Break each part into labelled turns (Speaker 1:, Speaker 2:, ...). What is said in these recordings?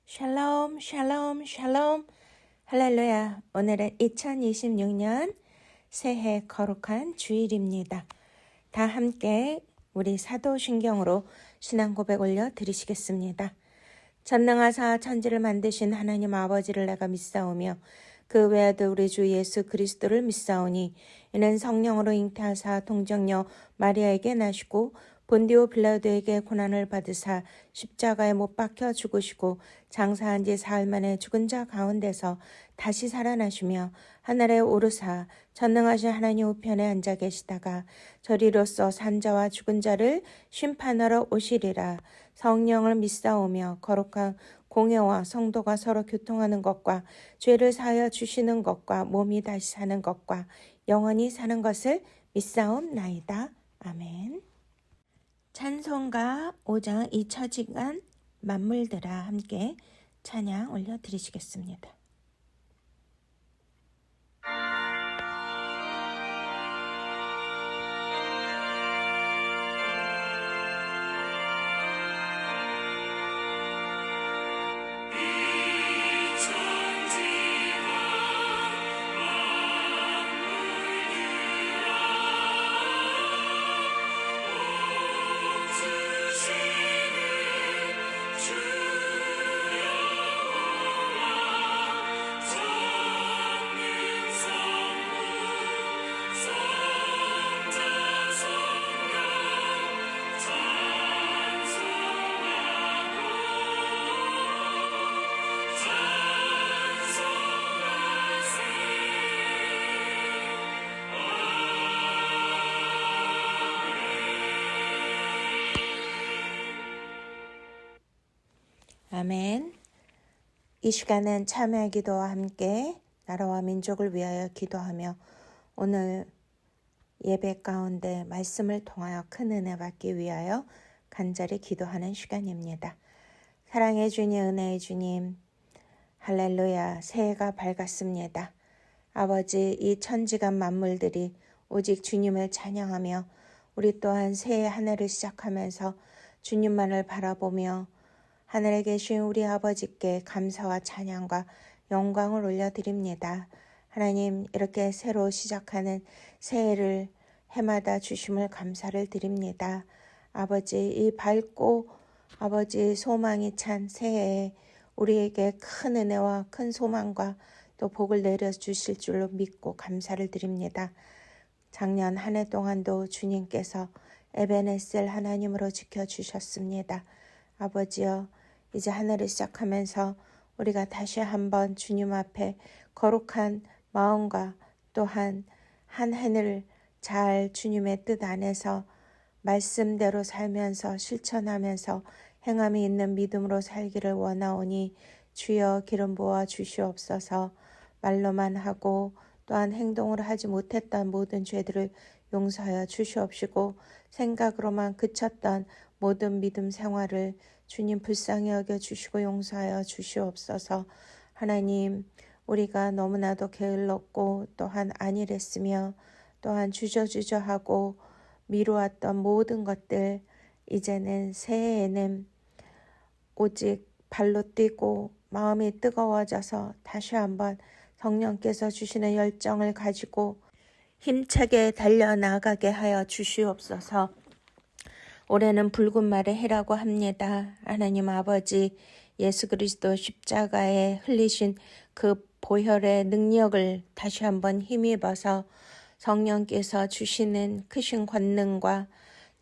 Speaker 1: 샬롬, 샬롬, 샬롬. 할렐루야. 오늘은 2026년 새해 거룩한 주일입니다. 다 함께 우리 사도신경으로 신앙 고백 올려 드리시겠습니다. 전능하사 천지를 만드신 하나님 아버지를 내가 믿사오며 그 외아들 우리 주 예수 그리스도를 믿사오니 이는 성령으로 잉태하사 동정녀 마리아에게 나시고 본디오 빌라도에게 고난을 받으사 십자가에 못 박혀 죽으시고 장사한 지 사흘 만에 죽은 자 가운데서 다시 살아나시며 하늘에 오르사 전능하신 하나님 우편에 앉아 계시다가 저리로서 산자와 죽은 자를 심판하러 오시리라. 성령을 믿사오며 거룩한 공예와 성도가 서로 교통하는 것과 죄를 사하여 주시는 것과 몸이 다시 사는 것과 영원히 사는 것을 믿사옵나이다. 아멘. 찬송가 5장 2처지간 만물들아 함께 찬양 올려드리시겠습니다. 아멘. 이 시간은 참회 기도와 함께 나라와 민족을 위하여 기도하며 오늘 예배 가운데 말씀을 통하여 큰 은혜 받기 위하여 간절히 기도하는 시간입니다. 사랑의 주님, 은혜의 주님, 할렐루야. 새해가 밝았습니다. 아버지, 이 천지간 만물들이 오직 주님을 찬양하며 우리 또한 새해 한 해를 시작하면서 주님만을 바라보며 하늘에 계신 우리 아버지께 감사와 찬양과 영광을 올려드립니다. 하나님, 이렇게 새로 시작하는 새해를 해마다 주심을 감사를 드립니다. 아버지, 이 밝고 아버지 소망이 찬 새해에 우리에게 큰 은혜와 큰 소망과 또 복을 내려주실 줄로 믿고 감사를 드립니다. 작년 한 해 동안도 주님께서 에베네셀 하나님으로 지켜주셨습니다. 아버지여, 이제 한 해를 시작하면서 우리가 다시 한번 주님 앞에 거룩한 마음과 또한 한 해를 잘 주님의 뜻 안에서 말씀대로 살면서 실천하면서 행함이 있는 믿음으로 살기를 원하오니 주여 기름 부어 주시옵소서. 말로만 하고 또한 행동으로 하지 못했던 모든 죄들을 용서하여 주시옵시고 생각으로만 그쳤던 모든 믿음 생활을 주님 불쌍히 여겨 주시고 용서하여 주시옵소서. 하나님, 우리가 너무나도 게을렀고 또한 안일했으며 또한 주저주저하고 미루었던 모든 것들, 이제는 새해에는 오직 발로 뛰고 마음이 뜨거워져서 다시 한번 성령께서 주시는 열정을 가지고 힘차게 달려나가게 하여 주시옵소서. 올해는 붉은 말의 해라고 합니다. 하나님 아버지, 예수 그리스도 십자가에 흘리신 그 보혈의 능력을 다시 한번 힘입어서 성령께서 주시는 크신 권능과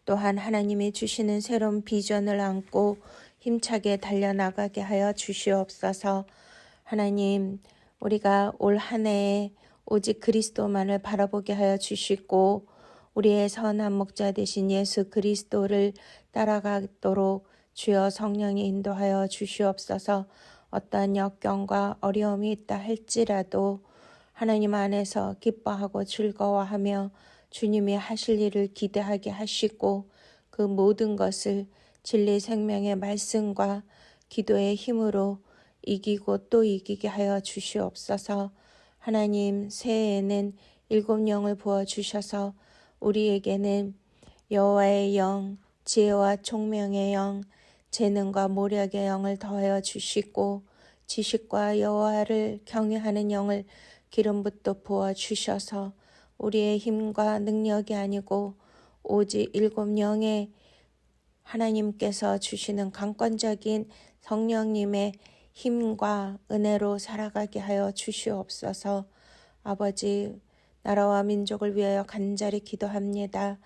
Speaker 1: 또한 하나님이 주시는 새로운 비전을 안고 힘차게 달려나가게 하여 주시옵소서. 하나님, 우리가 올 한 해에 오직 그리스도만을 바라보게 하여 주시고 우리의 선한 목자 되신 예수 그리스도를 따라가도록 주여 성령이 인도하여 주시옵소서. 어떠한 역경과 어려움이 있다 할지라도 하나님 안에서 기뻐하고 즐거워하며 주님이 하실 일을 기대하게 하시고 그 모든 것을 진리 생명의 말씀과 기도의 힘으로 이기고 또 이기게 하여 주시옵소서. 하나님, 새해에는 7영을 부어주셔서 우리에게는 여호와의 영, 지혜와 총명의 영, 재능과 모략의 영을 더하여 주시고 지식과 여호와를 경외하는 영을 기름붓도 부어 주셔서 우리의 힘과 능력이 아니고 오직 일곱 영의 하나님께서 주시는 강권적인 성령님의 힘과 은혜로 살아가게 하여 주시옵소서. 아버지, 나라와 민족을 위하여 간절히 기도합니다.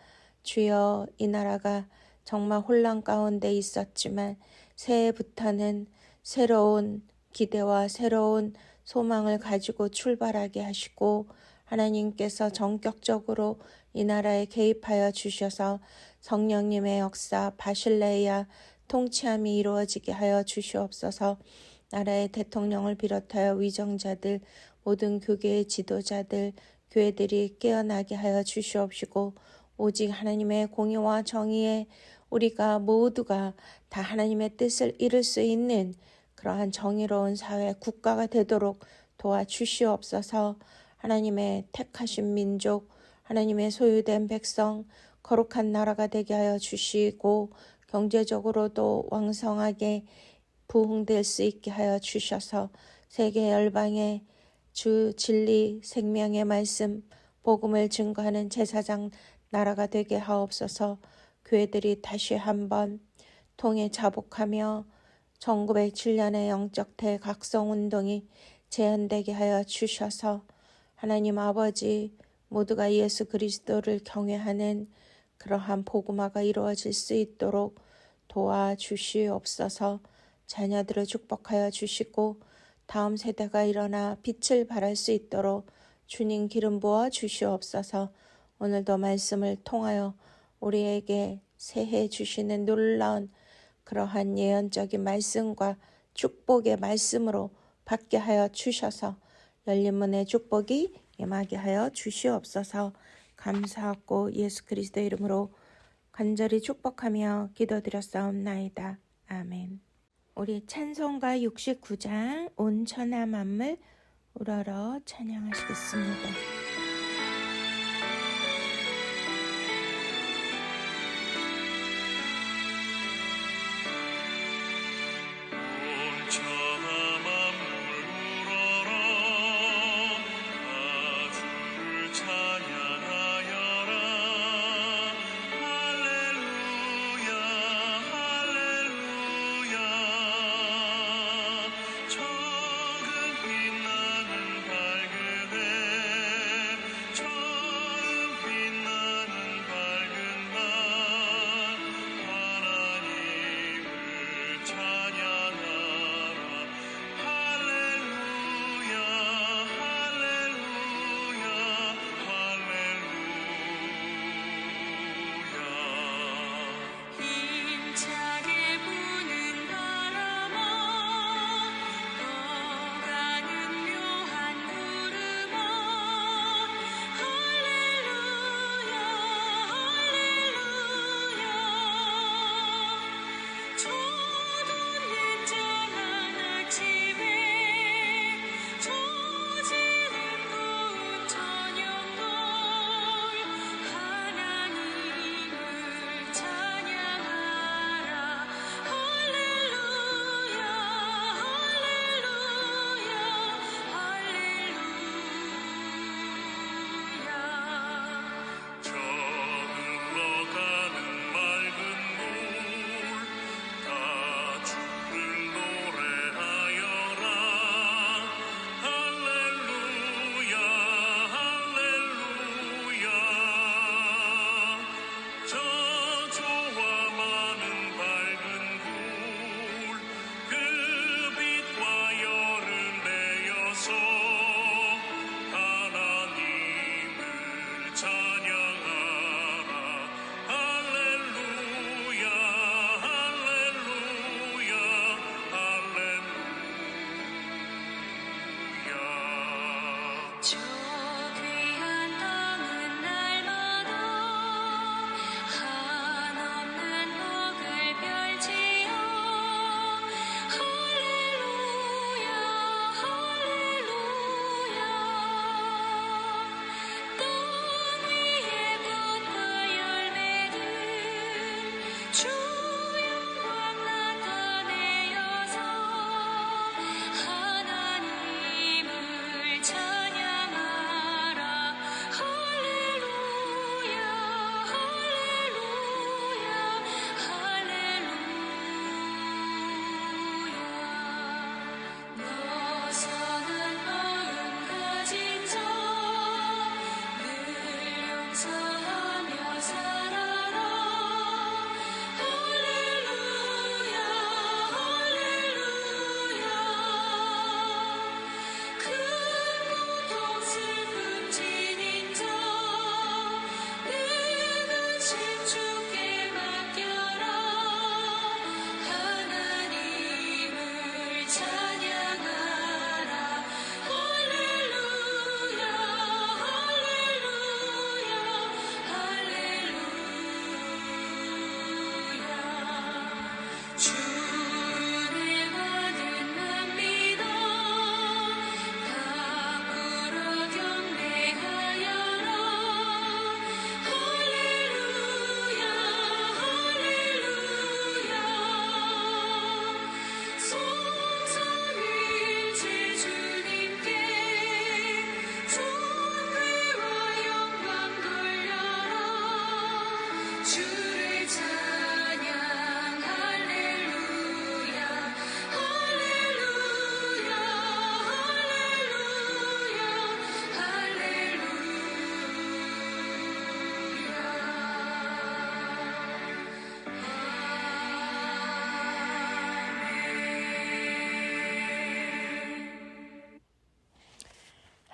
Speaker 1: 주여, 이 나라가 정말 혼란 가운데 있었지만 새해부터는 새로운 기대와 새로운 소망을 가지고 출발하게 하시고 하나님께서 전격적으로 이 나라에 개입하여 주셔서 성령님의 역사 바실레야 통치함이 이루어지게 하여 주시옵소서. 나라의 대통령을 비롯하여 위정자들, 모든 교계의 지도자들, 교회들이 깨어나게 하여 주시옵시고 오직 하나님의 공의와 정의에 우리가 모두가 다 하나님의 뜻을 이룰 수 있는 그러한 정의로운 사회, 국가가 되도록 도와주시옵소서. 하나님의 택하신 민족, 하나님의 소유된 백성, 거룩한 나라가 되게 하여 주시고 경제적으로도 왕성하게 부흥될 수 있게 하여 주셔서 세계 열방에 주 진리 생명의 말씀 복음을 증거하는 제사장 나라가 되게 하옵소서. 교회들이 다시 한번 통해 자복하며 1907년의 영적 대각성운동이 재현되게 하여 주셔서 하나님 아버지 모두가 예수 그리스도를 경외하는 그러한 복음화가 이루어질 수 있도록 도와주시옵소서. 자녀들을 축복하여 주시고 다음 세대가 일어나 빛을 발할 수 있도록 주님 기름 부어 주시옵소서. 오늘도 말씀을 통하여 우리에게 새해 주시는 놀라운 그러한 예언적인 말씀과 축복의 말씀으로 받게 하여 주셔서 열린 문의 축복이 임하게 하여 주시옵소서. 감사하고 예수 그리스도의 이름으로 간절히 축복하며 기도드렸사옵나이다. 아멘. 우리 찬송가 69장 온 천하 만물 우러러 찬양하시겠습니다.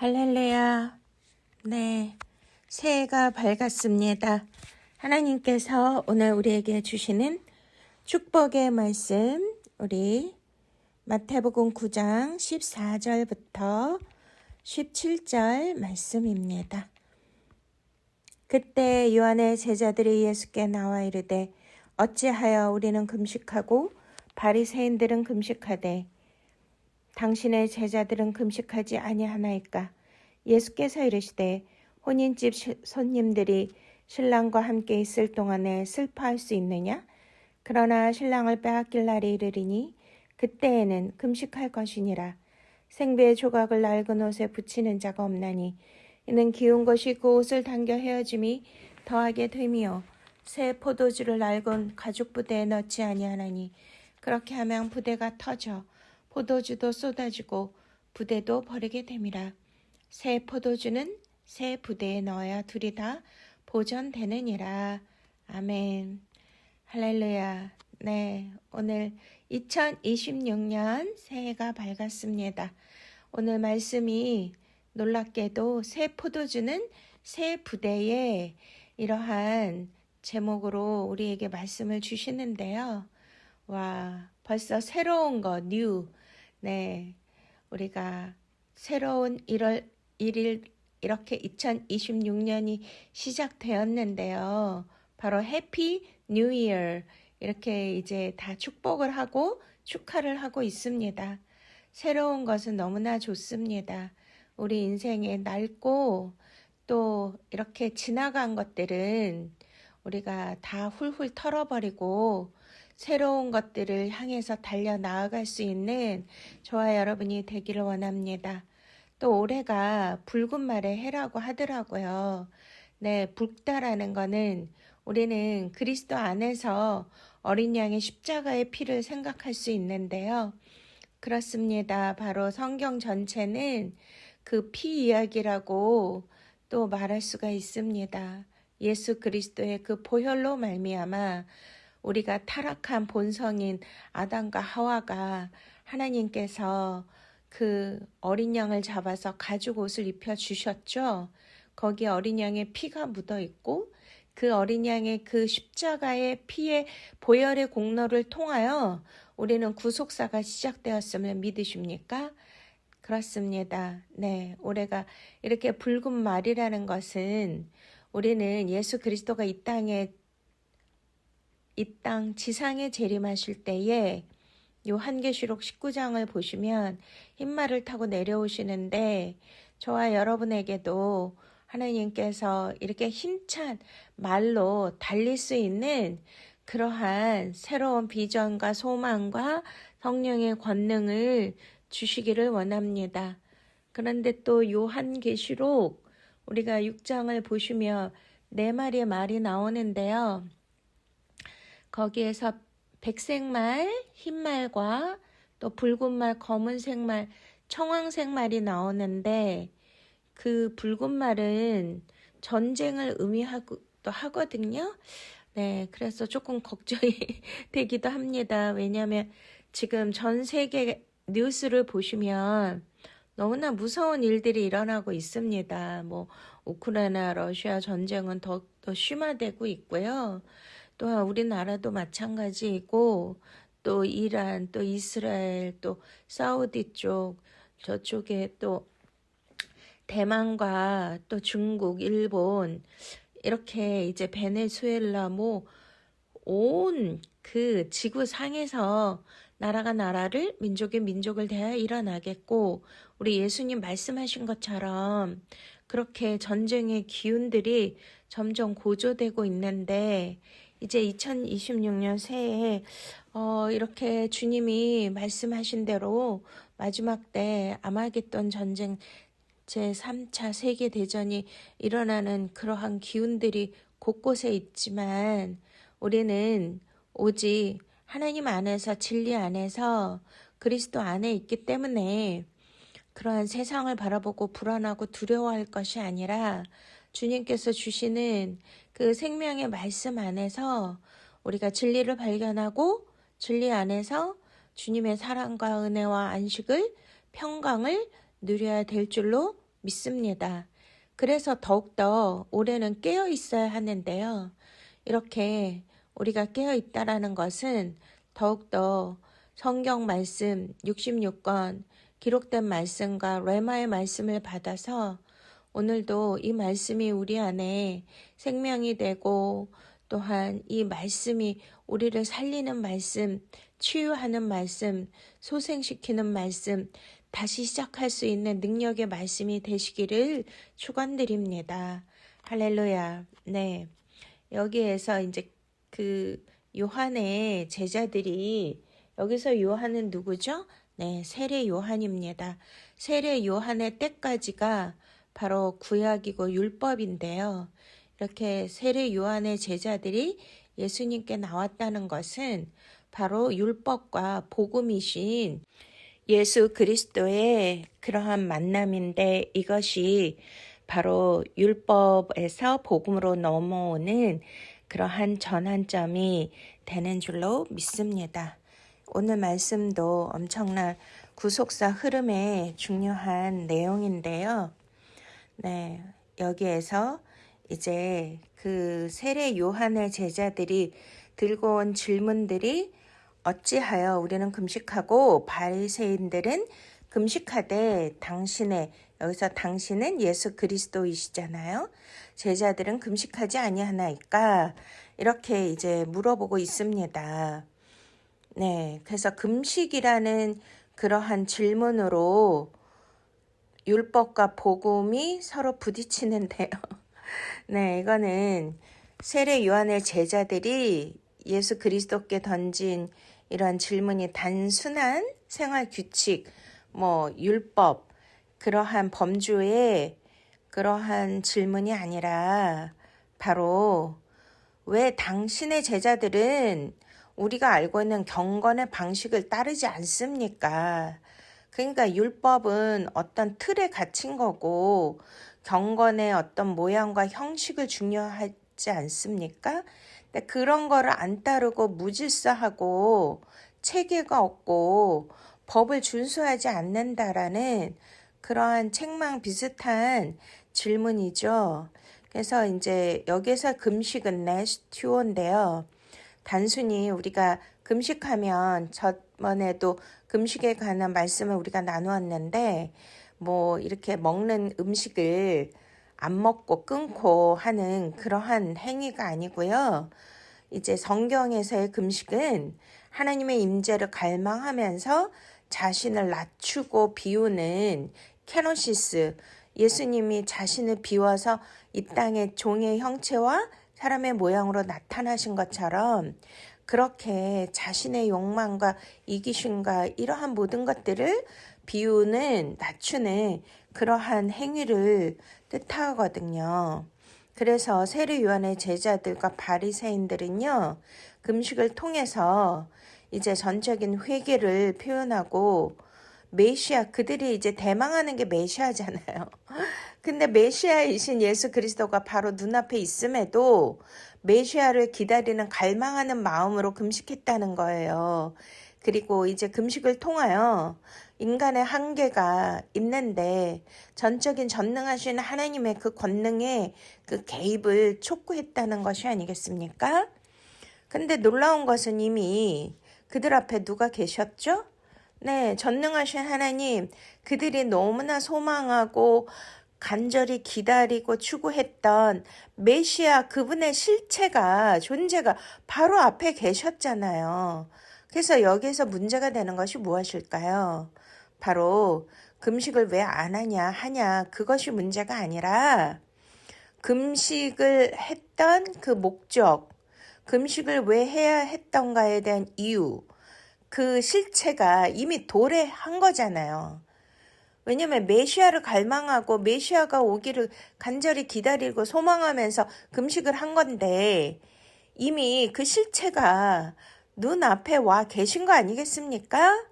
Speaker 1: 할렐루야. 네, 새해가 밝았습니다. 하나님께서 오늘 우리에게 주시는 축복의 말씀, 우리 마태복음 9장 14절부터 17절 말씀입니다. 그때 요한의 제자들이 예수께 나와 이르되 어찌하여 우리는 금식하고 바리새인들은 금식하되 당신의 제자들은 금식하지 아니하나이까? 예수께서 이르시되 혼인집 손님들이 신랑과 함께 있을 동안에 슬퍼할 수 있느냐? 그러나 신랑을 빼앗길 날이 이르리니 그때에는 금식할 것이니라. 생배의 조각을 낡은 옷에 붙이는 자가 없나니 이는 기운 것이 그 옷을 당겨 헤어짐이 더하게 됨이요 새 포도주를 낡은 가죽 부대에 넣지 아니하나니 그렇게 하면 부대가 터져 포도주도 쏟아지고 부대도 버리게 됨이라. 새 포도주는 새 부대에 넣어야 둘이 다 보존되느니라. 아멘. 할렐루야. 네, 오늘 2026년 새해가 밝았습니다. 오늘 말씀이 놀랍게도 새 포도주는 새 부대에 이러한 제목으로 우리에게 말씀을 주시는데요. 와, 벌써 새로운 거, 뉴. 네, 우리가 새로운 1월 1일 이렇게 2026년이 시작되었는데요. 바로 해피 뉴 이어 이렇게 이제 다 축복을 하고 축하를 하고 있습니다. 새로운 것은 너무나 좋습니다. 우리 인생에 낡고 또 이렇게 지나간 것들은 우리가 다 훌훌 털어버리고 새로운 것들을 향해서 달려 나아갈 수 있는 저와 여러분이 되기를 원합니다. 또 올해가 붉은 말의 해라고 하더라고요. 네, 붉다라는 거는 우리는 그리스도 안에서 어린 양의 십자가의 피를 생각할 수 있는데요. 그렇습니다. 바로 성경 전체는 그 피 이야기라고 또 말할 수가 있습니다. 예수 그리스도의 그 보혈로 말미암아 우리가 타락한 본성인 아담과 하와가 하나님께서 그 어린 양을 잡아서 가죽 옷을 입혀 주셨죠. 거기에 어린 양의 피가 묻어 있고 그 어린 양의 그 십자가의 피의 보혈의 공로를 통하여 우리는 구속사가 시작되었음을 믿으십니까? 그렇습니다. 네, 올해가 이렇게 붉은 말이라는 것은 우리는 예수 그리스도가 이 땅 지상에 재림하실 때에 요한계시록 19장을 보시면 흰말을 타고 내려오시는데 저와 여러분에게도 하나님께서 이렇게 힘찬 말로 달릴 수 있는 그러한 새로운 비전과 소망과 성령의 권능을 주시기를 원합니다. 그런데 또 요한계시록 우리가 6장을 보시면 4마리의 말이 나오는데요. 거기에서 백색말, 흰말과 또 붉은말, 검은색말, 청황색말이 나오는데 그 붉은말은 전쟁을 의미하기도 하거든요. 네, 그래서 조금 걱정이 되기도 합니다. 왜냐하면 지금 전 세계 뉴스를 보시면 너무나 무서운 일들이 일어나고 있습니다. 뭐 우크라이나, 러시아 전쟁은 더 심화되고 있고요. 또한 우리나라도 마찬가지이고 또 이란, 또 이스라엘, 또 사우디 쪽 저쪽에 또 대만과 또 중국, 일본 이렇게 이제 베네수엘라 뭐 온 그 지구상에서 나라가 나라를 민족이 민족을 대하여 일어나겠고 우리 예수님 말씀하신 것처럼 그렇게 전쟁의 기운들이 점점 고조되고 있는데 이제 2026년 새해에 이렇게 주님이 말씀하신 대로 마지막 때 아마겟돈 전쟁 제3차 세계대전이 일어나는 그러한 기운들이 곳곳에 있지만 우리는 오직 하나님 안에서 진리 안에서 그리스도 안에 있기 때문에 그러한 세상을 바라보고 불안하고 두려워할 것이 아니라 주님께서 주시는 그 생명의 말씀 안에서 우리가 진리를 발견하고 진리 안에서 주님의 사랑과 은혜와 안식을 평강을 누려야 될 줄로 믿습니다. 그래서 더욱더 올해는 깨어 있어야 하는데요. 이렇게 우리가 깨어 있다라는 것은 더욱더 성경 말씀 66권 기록된 말씀과 레마의 말씀을 받아서 오늘도 이 말씀이 우리 안에 생명이 되고 또한 이 말씀이 우리를 살리는 말씀, 치유하는 말씀, 소생시키는 말씀, 다시 시작할 수 있는 능력의 말씀이 되시기를 축원드립니다. 할렐루야. 네. 여기에서 이제 그 요한의 제자들이 여기서 요한은 누구죠? 네, 세례 요한입니다. 세례 요한의 때까지가 바로 구약이고 율법인데요. 이렇게 세례 요한의 제자들이 예수님께 나왔다는 것은 바로 율법과 복음이신 예수 그리스도의 그러한 만남인데 이것이 바로 율법에서 복음으로 넘어오는 그러한 전환점이 되는 줄로 믿습니다. 오늘 말씀도 엄청난 구속사 흐름의 중요한 내용인데요. 네, 여기에서 이제 그 세례 요한의 제자들이 들고 온 질문들이 어찌하여 우리는 금식하고 바리새인들은 금식하되 당신의 여기서 당신은 예수 그리스도이시잖아요. 제자들은 금식하지 아니하나이까 이렇게 이제 물어보고 있습니다. 네, 그래서 금식이라는 그러한 질문으로 율법과 복음이 서로 부딪히는데요. 네, 이거는 세례 요한의 제자들이 예수 그리스도께 던진 이런 질문이 단순한 생활 규칙, 율법, 그러한 범주의 그러한 질문이 아니라 바로 왜 당신의 제자들은 우리가 알고 있는 경건의 방식을 따르지 않습니까? 그러니까 율법은 어떤 틀에 갇힌 거고 경건의 어떤 모양과 형식을 중요하지 않습니까? 근데 그런 거를 안 따르고 무질서하고 체계가 없고 법을 준수하지 않는다라는 그러한 책망 비슷한 질문이죠. 그래서 이제 여기서 금식은 네스튜어인데요. 단순히 우리가 금식하면 저번에도 금식에 관한 말씀을 우리가 나누었는데 이렇게 먹는 음식을 안 먹고 끊고 하는 그러한 행위가 아니고요. 이제 성경에서의 금식은 하나님의 임재를 갈망하면서 자신을 낮추고 비우는 케노시스, 예수님이 자신을 비워서 이 땅의 종의 형체와 사람의 모양으로 나타나신 것처럼 그렇게 자신의 욕망과 이기심과 이러한 모든 것들을 비우는, 낮추는 그러한 행위를 뜻하거든요. 그래서 세례 요한의 제자들과 바리새인들은요, 금식을 통해서 이제 전적인 회개를 표현하고 메시아, 그들이 이제 대망하는 게 메시아잖아요. 근데 메시아이신 예수 그리스도가 바로 눈앞에 있음에도 메시아를 기다리는 갈망하는 마음으로 금식했다는 거예요. 그리고 이제 금식을 통하여 인간의 한계가 있는데 전적인 전능하신 하나님의 그 권능에 그 개입을 촉구했다는 것이 아니겠습니까? 근데 놀라운 것은 이미 그들 앞에 누가 계셨죠? 네, 전능하신 하나님, 그들이 너무나 소망하고 간절히 기다리고 추구했던 메시아 그분의 실체가, 존재가 바로 앞에 계셨잖아요. 그래서 여기에서 문제가 되는 것이 무엇일까요? 바로 금식을 왜 안 하냐, 그것이 문제가 아니라 금식을 했던 그 목적, 금식을 왜 해야 했던가에 대한 이유, 그 실체가 이미 도래한 거잖아요. 왜냐면 메시아를 갈망하고 메시아가 오기를 간절히 기다리고 소망하면서 금식을 한 건데 이미 그 실체가 눈앞에 와 계신 거 아니겠습니까?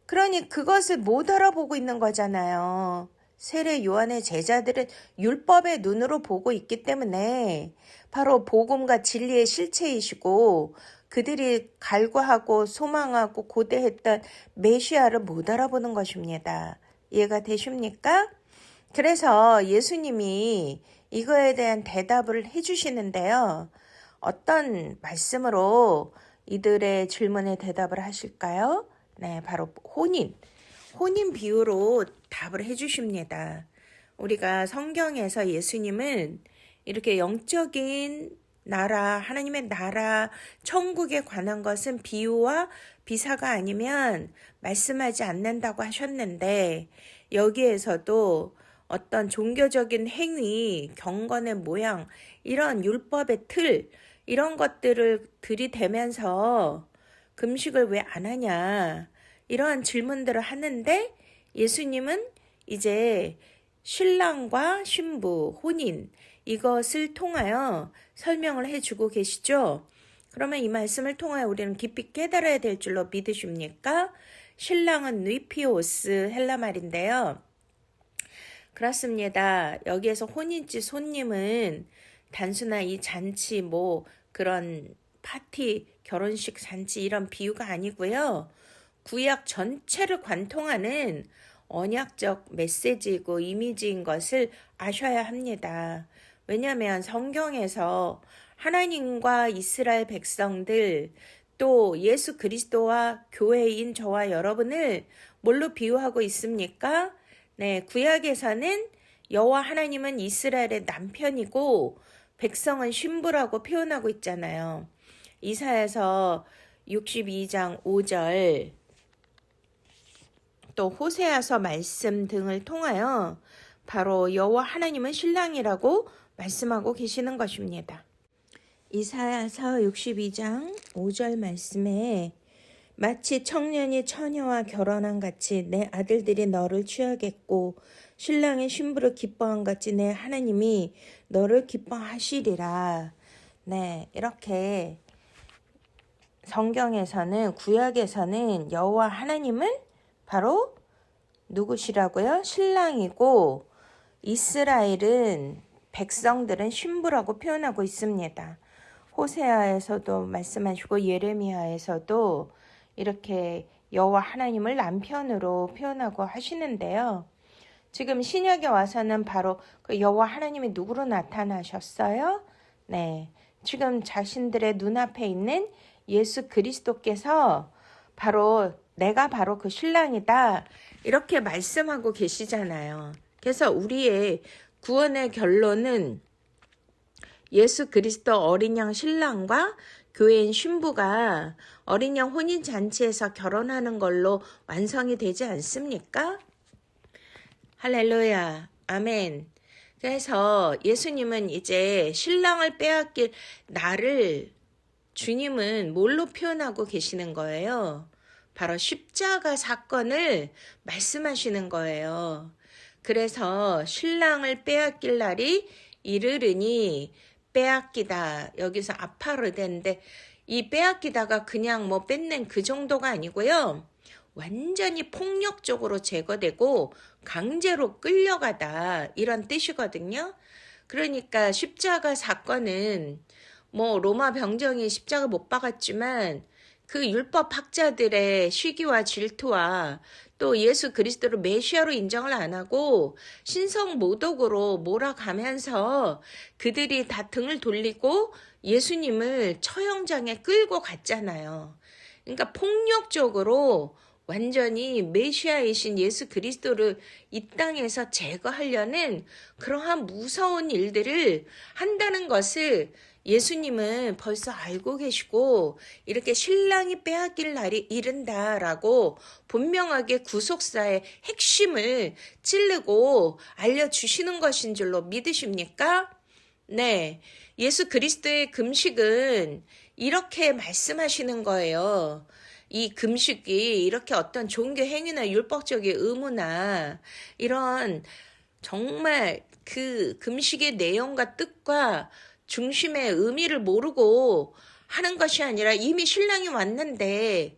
Speaker 1: 그러니 그것을 못 알아보고 있는 거잖아요. 세례 요한의 제자들은 율법의 눈으로 보고 있기 때문에 바로 복음과 진리의 실체이시고 그들이 갈구하고 소망하고 고대했던 메시아를 못 알아보는 것입니다. 이해가 되십니까? 그래서 예수님이 이거에 대한 대답을 해주시는데요. 어떤 말씀으로 이들의 질문에 대답을 하실까요? 네, 바로 혼인 비유로 답을 해주십니다. 우리가 성경에서 예수님은 이렇게 영적인 나라, 하나님의 나라, 천국에 관한 것은 비유와 비사가 아니면 말씀하지 않는다고 하셨는데, 여기에서도 어떤 종교적인 행위, 경건의 모양, 이런 율법의 틀, 이런 것들을 들이대면서 금식을 왜 안 하냐, 이러한 질문들을 하는데, 예수님은 이제 신랑과 신부, 혼인, 이것을 통하여 설명을 해주고 계시죠. 그러면 이 말씀을 통하여 우리는 깊이 깨달아야 될 줄로 믿으십니까? 신랑은 누이피오스 헬라 말인데요. 그렇습니다. 여기에서 혼인집 손님은 단순한 이 잔치, 그런 파티, 결혼식 잔치 이런 비유가 아니고요. 구약 전체를 관통하는 언약적 메시지이고 이미지인 것을 아셔야 합니다. 왜냐하면 성경에서 하나님과 이스라엘 백성들, 또 예수 그리스도와 교회인 저와 여러분을 뭘로 비유하고 있습니까? 네, 구약에서는 여호와 하나님은 이스라엘의 남편이고 백성은 신부라고 표현하고 있잖아요. 이사야서 62장 5절, 또 호세아서 말씀 등을 통하여 바로 여호와 하나님은 신랑이라고 말씀하고 계시는 것입니다. 이사야서 62장 5절 말씀에 마치 청년이 처녀와 결혼한 같이 내 아들들이 너를 취하겠고 신랑이 신부를 기뻐한 같이 내 하나님이 너를 기뻐하시리라. 네, 이렇게 성경에서는, 구약에서는 여호와 하나님은 바로 누구시라고요? 신랑이고 이스라엘은, 백성들은 신부라고 표현하고 있습니다. 호세아에서도 말씀하시고 예레미야에서도 이렇게 여호와 하나님을 남편으로 표현하고 하시는데요. 지금 신약에 와서는 바로 그 여호와 하나님이 누구로 나타나셨어요? 네, 지금 자신들의 눈앞에 있는 예수 그리스도께서 바로 내가 바로 그 신랑이다, 이렇게 말씀하고 계시잖아요. 그래서 우리의 구원의 결론은 예수 그리스도 어린 양 신랑과 교회인 신부가 어린 양 혼인 잔치에서 결혼하는 걸로 완성이 되지 않습니까? 할렐루야, 아멘. 그래서 예수님은 이제 신랑을 빼앗길 나를, 주님은 뭘로 표현하고 계시는 거예요? 바로 십자가 사건을 말씀하시는 거예요. 그래서 신랑을 빼앗길 날이 이르르니, 빼앗기다, 여기서 아파르덴데, 이 빼앗기다가 그냥 뺏는 그 정도가 아니고요. 완전히 폭력적으로 제거되고 강제로 끌려가다, 이런 뜻이거든요. 그러니까 십자가 사건은 로마 병정이 십자가 못 박았지만 그 율법 학자들의 시기와 질투와 또 예수 그리스도를 메시아로 인정을 안 하고 신성 모독으로 몰아가면서 그들이 다 등을 돌리고 예수님을 처형장에 끌고 갔잖아요. 그러니까 폭력적으로 완전히 메시아이신 예수 그리스도를 이 땅에서 제거하려는 그러한 무서운 일들을 한다는 것을 예수님은 벌써 알고 계시고, 이렇게 신랑이 빼앗길 날이 이른다라고 분명하게 구속사의 핵심을 찌르고 알려주시는 것인 줄로 믿으십니까? 네, 예수 그리스도의 금식은 이렇게 말씀하시는 거예요. 이 금식이 이렇게 어떤 종교 행위나 율법적인 의무나 이런 정말 그 금식의 내용과 뜻과 중심의 의미를 모르고 하는 것이 아니라, 이미 신랑이 왔는데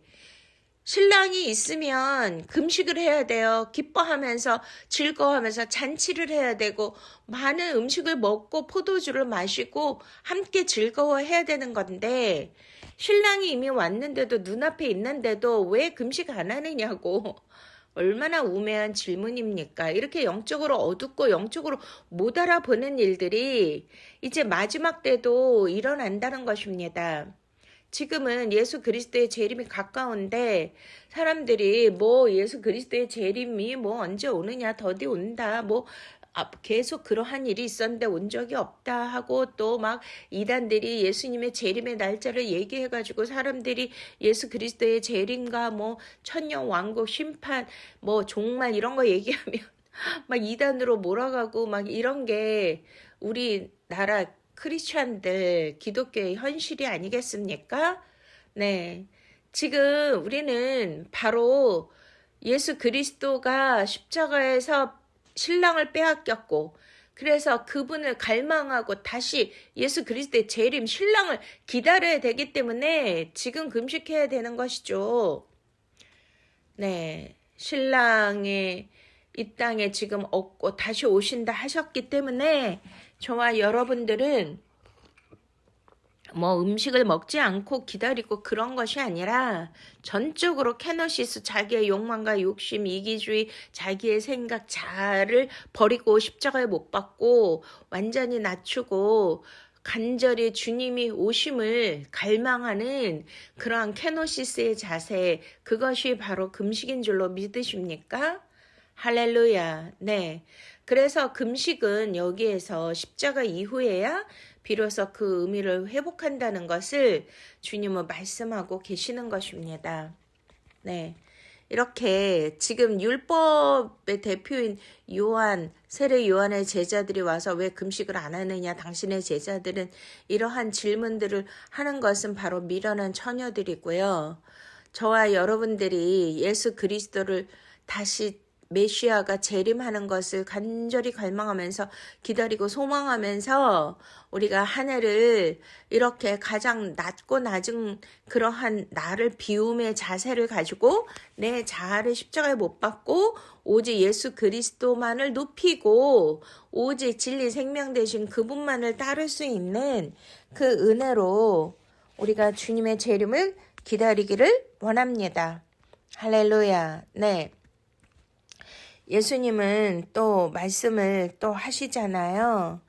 Speaker 1: 신랑이 있으면 금식을 해야 돼요. 기뻐하면서 즐거워하면서 잔치를 해야 되고 많은 음식을 먹고 포도주를 마시고 함께 즐거워해야 되는 건데, 신랑이 이미 왔는데도, 눈앞에 있는데도 왜 금식 안 하느냐고 얼마나 우매한 질문입니까? 이렇게 영적으로 어둡고 영적으로 못 알아보는 일들이 이제 마지막 때도 일어난다는 것입니다. 지금은 예수 그리스도의 재림이 가까운데 사람들이 뭐 예수 그리스도의 재림이 뭐 언제 오느냐, 더디 온다, 뭐 계속 그러한 일이 있었는데 온 적이 없다 하고 또 막 이단들이 예수님의 재림의 날짜를 얘기해가지고 사람들이 예수 그리스도의 재림과 뭐 천년 왕국 심판 뭐 종말 이런 거 얘기하면 막 이단으로 몰아가고 막 이런 게 우리나라 크리스찬들 기독교의 현실이 아니겠습니까? 네. 지금 우리는 바로 예수 그리스도가 십자가에서 신랑을 빼앗겼고 그래서 그분을 갈망하고 다시 예수 그리스도의 재림 신랑을 기다려야 되기 때문에 지금 금식해야 되는 것이죠. 네. 신랑이 이 땅에 지금 없고 다시 오신다 하셨기 때문에 저와 여러분들은 뭐 음식을 먹지 않고 기다리고 그런 것이 아니라 전적으로 케노시스 자기의 욕망과 욕심, 이기주의, 자기의 생각, 자아를 버리고 십자가에 못 박고 완전히 낮추고 간절히 주님이 오심을 갈망하는 그러한 케노시스의 자세, 그것이 바로 금식인 줄로 믿으십니까? 할렐루야. 네. 그래서 금식은 여기에서 십자가 이후에야 비로소 그 의미를 회복한다는 것을 주님은 말씀하고 계시는 것입니다. 네. 이렇게 지금 율법의 대표인 요한, 세례 요한의 제자들이 와서 왜 금식을 안 하느냐, 당신의 제자들은 이러한 질문들을 하는 것은 바로 미련한 처녀들이고요. 저와 여러분들이 예수 그리스도를 다시 메시아가 재림하는 것을 간절히 갈망하면서 기다리고 소망하면서 우리가 한 해를 이렇게 가장 낮고 낮은 그러한 나를 비움의 자세를 가지고 내 자아를 십자가에 못 박고 오직 예수 그리스도만을 높이고 오직 진리 생명 되신 그분만을 따를 수 있는 그 은혜로 우리가 주님의 재림을 기다리기를 원합니다. 할렐루야. 네. 예수님은 또 말씀을 또 하시잖아요.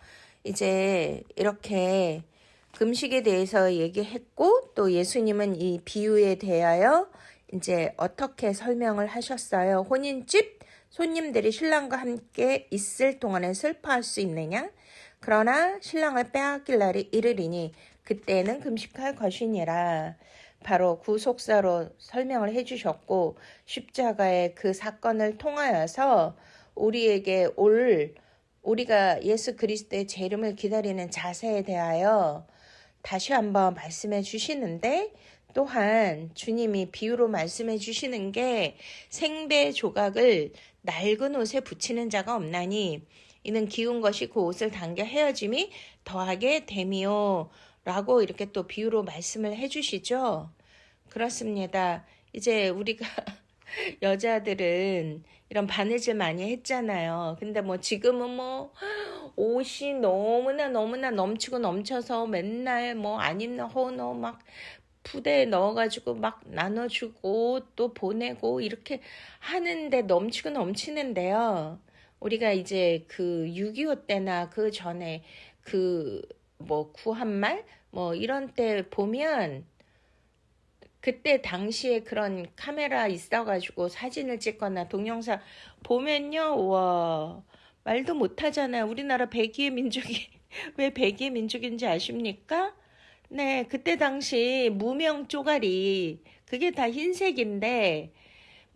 Speaker 1: 이제 이렇게 금식에 대해서 얘기했고 또 예수님은 이 비유에 대하여 이제 어떻게 설명을 하셨어요. 혼인집 손님들이 신랑과 함께 있을 동안에 슬퍼할 수 있느냐? 그러나 신랑을 빼앗길 날이 이르리니 그때는 금식할 것이니라. 바로 구속사로 설명을 해주셨고 십자가의 그 사건을 통하여서 우리에게 우리가 예수 그리스도의 재림을 기다리는 자세에 대하여 다시 한번 말씀해 주시는데 또한 주님이 비유로 말씀해 주시는 게 생배 조각을 낡은 옷에 붙이는 자가 없나니 이는 기운 것이 그 옷을 당겨 헤어짐이 더하게 됨이요 라고 이렇게 또 비유로 말씀을 해주시죠. 그렇습니다. 이제 우리가 여자들은 이런 바느질 많이 했잖아요. 근데 뭐 지금은 뭐 옷이 너무나 넘치고 넘쳐서 맨날 뭐 안 입는 헌옷 막 부대에 넣어가지고 막 나눠주고 또 보내고 이렇게 하는데 넘치고 넘치는데요. 우리가 이제 그 6.25 때나 그 전에 그 뭐 구한말 뭐 이런 때 보면 그때 당시에 그런 카메라 있어가지고 사진을 찍거나 동영상 보면요, 와 말도 못하잖아요. 우리나라 백의의 민족이 왜 백의의 민족인지 아십니까? 네, 그때 당시 무명 쪼가리 그게 다 흰색인데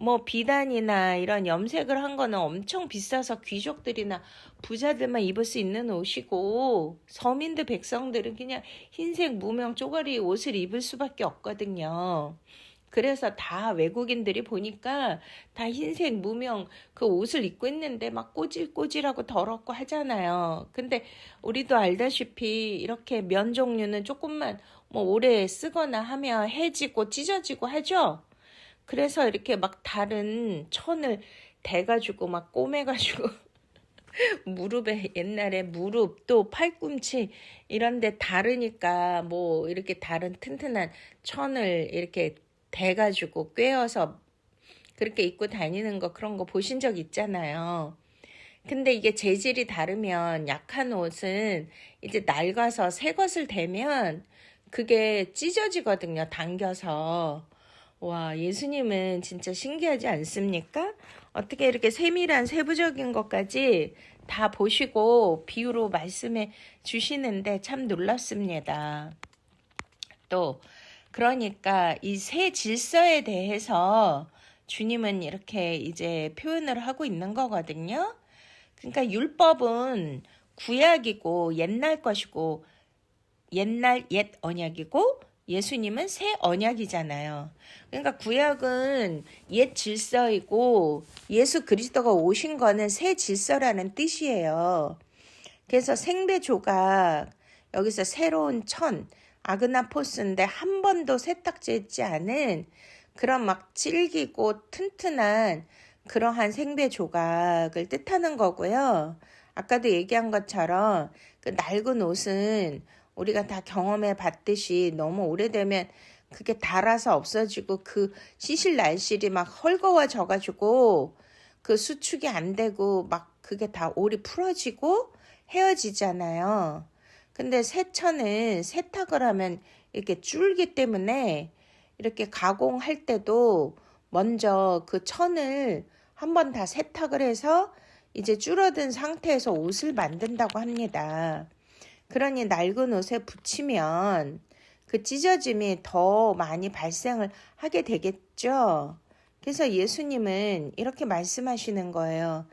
Speaker 1: 뭐 비단이나 이런 염색을 한 거는 엄청 비싸서 귀족들이나 부자들만 입을 수 있는 옷이고 서민들 백성들은 그냥 흰색 무명 쪼가리 옷을 입을 수밖에 없거든요. 그래서 다 외국인들이 보니까 다 흰색 무명 그 옷을 입고 있는데 막 꼬질꼬질하고 더럽고 하잖아요. 근데 우리도 알다시피 이렇게 면 종류는 조금만 뭐 오래 쓰거나 하면 해지고 찢어지고 하죠. 그래서 이렇게 막 다른 천을 대가지고 막 꼬매가지고 무릎에 옛날에 무릎 또 팔꿈치 이런데 다르니까 뭐 이렇게 다른 튼튼한 천을 이렇게 대가지고 꿰어서 그렇게 입고 다니는 거 그런 거 보신 적 있잖아요. 근데 이게 재질이 다르면 약한 옷은 이제 낡아서 새 것을 대면 그게 찢어지거든요. 당겨서. 와, 예수님은 진짜 신기하지 않습니까? 어떻게 이렇게 세밀한 세부적인 것까지 다 보시고 비유로 말씀해 주시는데 참 놀랍습니다. 또 그러니까 이 새 질서에 대해서 주님은 이렇게 이제 표현을 하고 있는 거거든요. 그러니까 율법은 구약이고 옛날 것이고 옛날 옛 언약이고 예수님은 새 언약이잖아요. 그러니까 구약은 옛 질서이고 예수 그리스도가 오신 거는 새 질서라는 뜻이에요. 그래서 생배 조각, 여기서 새로운 아그나포스인데 한 번도 세탁되지 않은 그런 막 질기고 튼튼한 그러한 생배 조각을 뜻하는 거고요. 아까도 얘기한 것처럼 그 낡은 옷은 우리가 다 경험해 봤듯이 너무 오래되면 그게 닳아서 없어지고 그 시실 날실이 막 헐거워져 가지고 그 수축이 안 되고 막 그게 다 올이 풀어지고 헤어지잖아요. 근데 새 천은 세탁을 하면 이렇게 줄기 때문에 이렇게 가공할 때도 먼저 그 천을 한번 다 세탁을 해서 이제 줄어든 상태에서 옷을 만든다고 합니다. 그러니 낡은 옷에 붙이면 그 찢어짐이 더 많이 발생을 하게 되겠죠. 그래서 예수님은 이렇게 말씀하시는 거예요.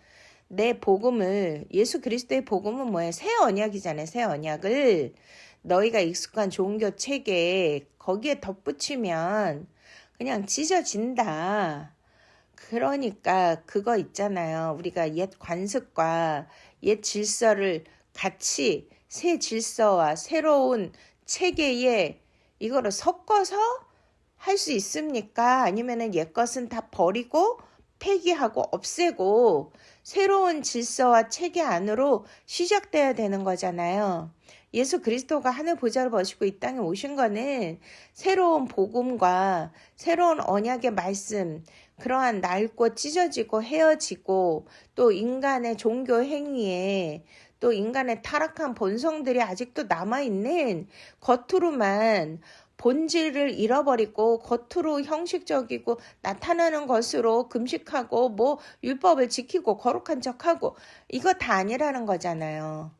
Speaker 1: 내 복음을, 예수 그리스도의 복음은 뭐예요? 새 언약이잖아요. 새 언약을 너희가 익숙한 종교 체계에 거기에 덧붙이면 그냥 찢어진다. 그러니까 그거 있잖아요. 우리가 옛 관습과 옛 질서를 같이 새 질서와 새로운 체계에 이거를 섞어서 할 수 있습니까? 아니면은 옛 것은 다 버리고 폐기하고 없애고 새로운 질서와 체계 안으로 시작돼야 되는 거잖아요. 예수 그리스도가 하늘 보좌를 버시고 이 땅에 오신 거는 새로운 복음과 새로운 언약의 말씀, 그러한 낡고 찢어지고 헤어지고 또 인간의 종교 행위에 또 인간의 타락한 본성들이 아직도 남아있는 겉으로만 본질을 잃어버리고 겉으로 형식적이고 나타나는 것으로 금식하고 뭐 율법을 지키고 거룩한 척하고 이거 다 아니라는 거잖아요.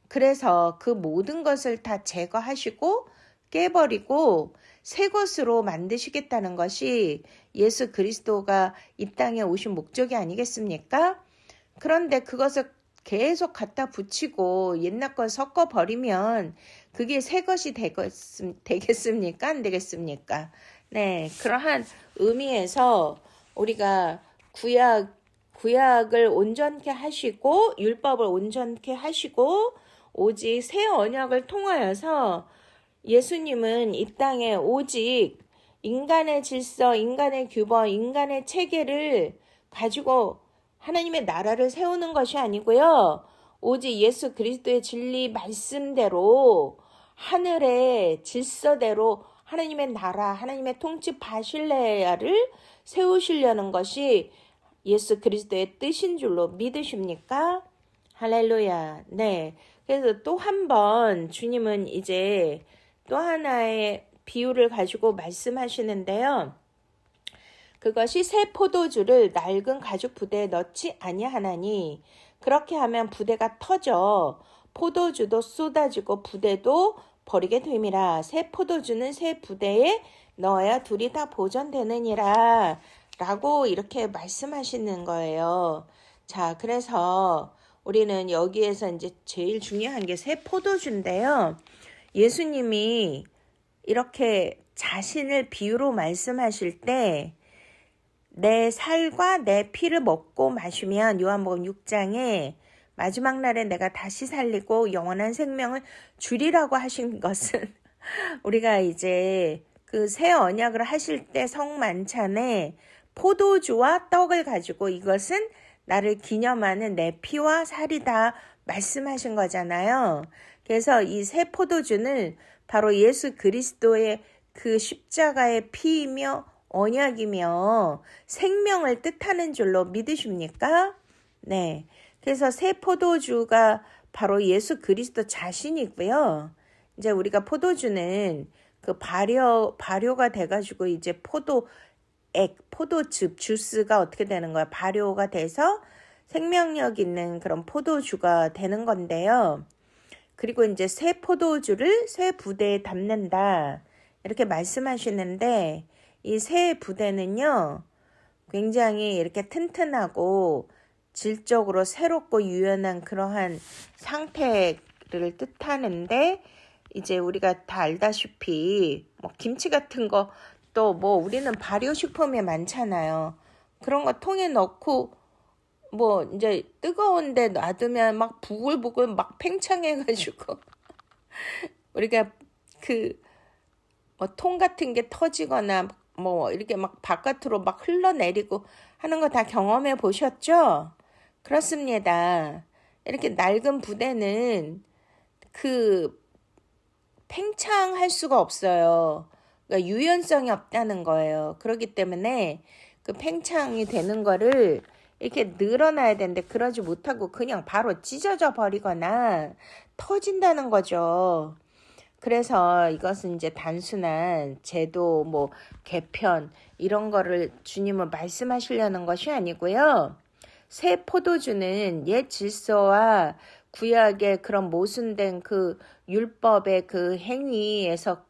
Speaker 1: 그래서 그 모든 것을 다 제거하시고 깨버리고 새 것으로 만드시겠다는 것이 예수 그리스도가 이 땅에 오신 목적이 아니겠습니까? 그런데 그것을 계속 갖다 붙이고 옛날 걸 섞어버리면 그게 새 것이 되겠습니까? 안 되겠습니까? 네, 그러한 의미에서 우리가 구약을 온전케 하시고 율법을 온전케 하시고 오직 새 언약을 통하여서 예수님은 이 땅에 오직 인간의 질서, 인간의 규범, 인간의 체계를 가지고 하나님의 나라를 세우는 것이 아니고요. 오직 예수 그리스도의 진리 말씀대로 하늘의 질서대로 하나님의 나라, 하나님의 통치 바실레아를 세우시려는 것이 예수 그리스도의 뜻인 줄로 믿으십니까? 할렐루야. 네. 그래서 또 한 번 주님은 이제 또 하나의 비유를 가지고 말씀하시는데요. 그것이 새 포도주를 낡은 가죽 부대에 넣지 아니하나니 그렇게 하면 부대가 터져 포도주도 쏟아지고 부대도 버리게 됨이라. 새 포도주는 새 부대에 넣어야 둘이 다 보존되느니라 라고 이렇게 말씀하시는 거예요. 자, 그래서 우리는 여기에서 이제 제일 중요한 게 새 포도주인데요. 예수님이 이렇게 자신을 비유로 말씀하실 때 내 살과 내 피를 먹고 마시면 요한복음 6장에 마지막 날에 내가 다시 살리고 영원한 생명을 주리라고 하신 것은 우리가 이제 그 새 언약을 하실 때 성만찬에 포도주와 떡을 가지고 이것은 나를 기념하는 내 피와 살이다 말씀하신 거잖아요. 그래서 이 새 포도주는 바로 예수 그리스도의 그 십자가의 피이며 언약이며 생명을 뜻하는 줄로 믿으십니까? 네. 그래서 새 포도주가 바로 예수 그리스도 자신이고요. 이제 우리가 포도주는 그 발효가 돼가지고 이제 포도즙, 주스가 어떻게 되는 거야? 발효가 돼서 생명력 있는 그런 포도주가 되는 건데요. 그리고 이제 새 포도주를 새 부대에 담는다. 이렇게 말씀하시는데 이 새 부대는요. 굉장히 이렇게 튼튼하고 질적으로 새롭고 유연한 그러한 상태를 뜻하는데 이제 우리가 다 알다시피 뭐 김치 같은 거 또 뭐 우리는 발효식품이 많잖아요. 그런 거 통에 넣고 뭐 이제 뜨거운데 놔두면 막 부글부글 막 팽창해가지고 우리가 그 뭐 통 같은 게 터지거나 뭐 이렇게 막 바깥으로 막 흘러내리고 하는 거 다 경험해 보셨죠? 그렇습니다. 이렇게 낡은 부대는 그 팽창할 수가 없어요. 그러니까 유연성이 없다는 거예요. 그렇기 때문에 그 팽창이 되는 거를 이렇게 늘어나야 되는데 그러지 못하고 그냥 바로 찢어져 버리거나 터진다는 거죠. 그래서 이것은 이제 단순한 제도, 뭐 개편 이런 거를 주님은 말씀하시려는 것이 아니고요. 새 포도주는 옛 질서와 구약의 그런 모순된 그 율법의 그 행위에서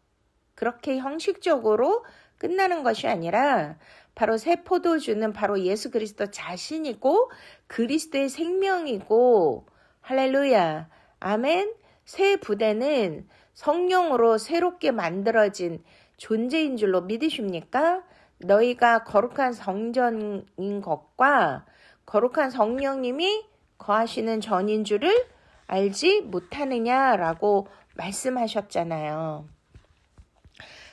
Speaker 1: 그렇게 형식적으로 끝나는 것이 아니라 바로 새 포도주는 바로 예수 그리스도 자신이고 그리스도의 생명이고 할렐루야 아멘. 새 부대는 성령으로 새롭게 만들어진 존재인 줄로 믿으십니까? 너희가 거룩한 성전인 것과 거룩한 성령님이 거하시는 전인 줄을 알지 못하느냐라고 말씀하셨잖아요.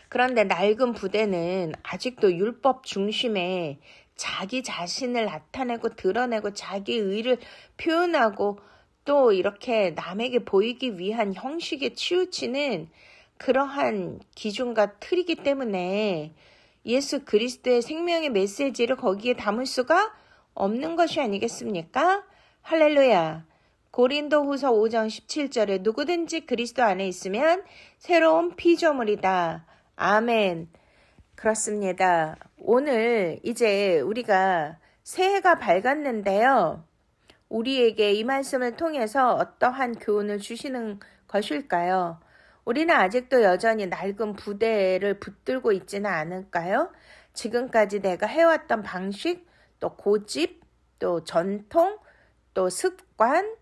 Speaker 1: 그런데 낡은 부대는 아직도 율법 중심에 자기 자신을 나타내고 드러내고 자기 의를 표현하고 또 이렇게 남에게 보이기 위한 형식에 치우치는 그러한 기준과 틀이기 때문에 예수 그리스도의 생명의 메시지를 거기에 담을 수가 없는 것이 아니겠습니까? 할렐루야. 고린도후서 5장 17절에 누구든지 그리스도 안에 있으면 새로운 피조물이다. 아멘. 그렇습니다. 오늘 이제 우리가 새해가 밝았는데요. 우리에게 이 말씀을 통해서 어떠한 교훈을 주시는 것일까요? 우리는 아직도 여전히 낡은 부대를 붙들고 있지는 않을까요? 지금까지 내가 해왔던 방식, 또 고집, 또 전통, 또 습관,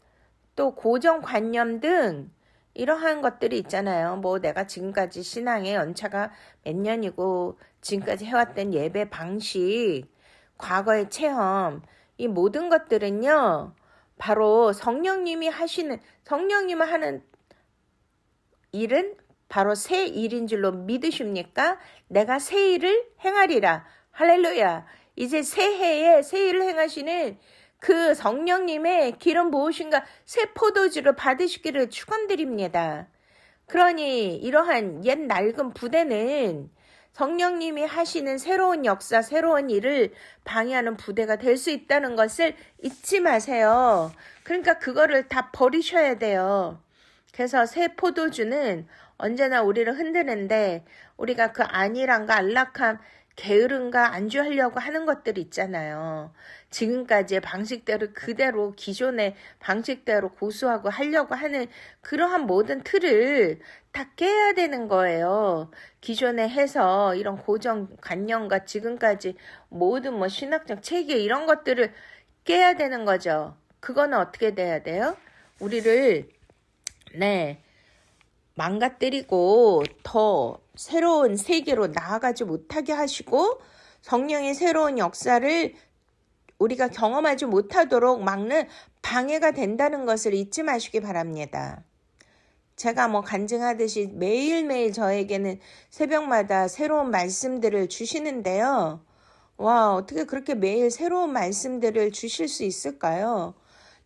Speaker 1: 또 고정관념 등 이러한 것들이 있잖아요. 뭐 내가 지금까지 신앙의 연차가 몇 년이고 지금까지 해왔던 예배 방식, 과거의 체험, 이 모든 것들은요. 바로 성령님이 하는 일은 바로 새 일인 줄로 믿으십니까? 내가 새 일을 행하리라. 할렐루야. 이제 새해에 새 일을 행하시는 그 성령님의 기름 부으심과 새 포도주를 받으시기를 축원드립니다. 그러니 이러한 옛 낡은 부대는 성령님이 하시는 새로운 역사, 새로운 일을 방해하는 부대가 될 수 있다는 것을 잊지 마세요. 그러니까 그거를 다 버리셔야 돼요. 그래서 새 포도주는 언제나 우리를 흔드는데 우리가 그 안일함과 안락함, 게으름과 안주하려고 하는 것들 있잖아요. 지금까지의 방식대로 그대로 기존의 방식대로 고수하고 하려고 하는 그러한 모든 틀을 다 깨야 되는 거예요. 기존에 해서 이런 고정관념과 지금까지 모든 뭐 신학적 체계 이런 것들을 깨야 되는 거죠. 그거는 어떻게 돼야 돼요? 우리를 망가뜨리고 더 새로운 세계로 나아가지 못하게 하시고 성령의 새로운 역사를 우리가 경험하지 못하도록 막는 방해가 된다는 것을 잊지 마시기 바랍니다. 제가 뭐 간증하듯이 매일매일 저에게는 새벽마다 새로운 말씀들을 주시는데요. 와, 어떻게 그렇게 매일 새로운 말씀들을 주실 수 있을까요?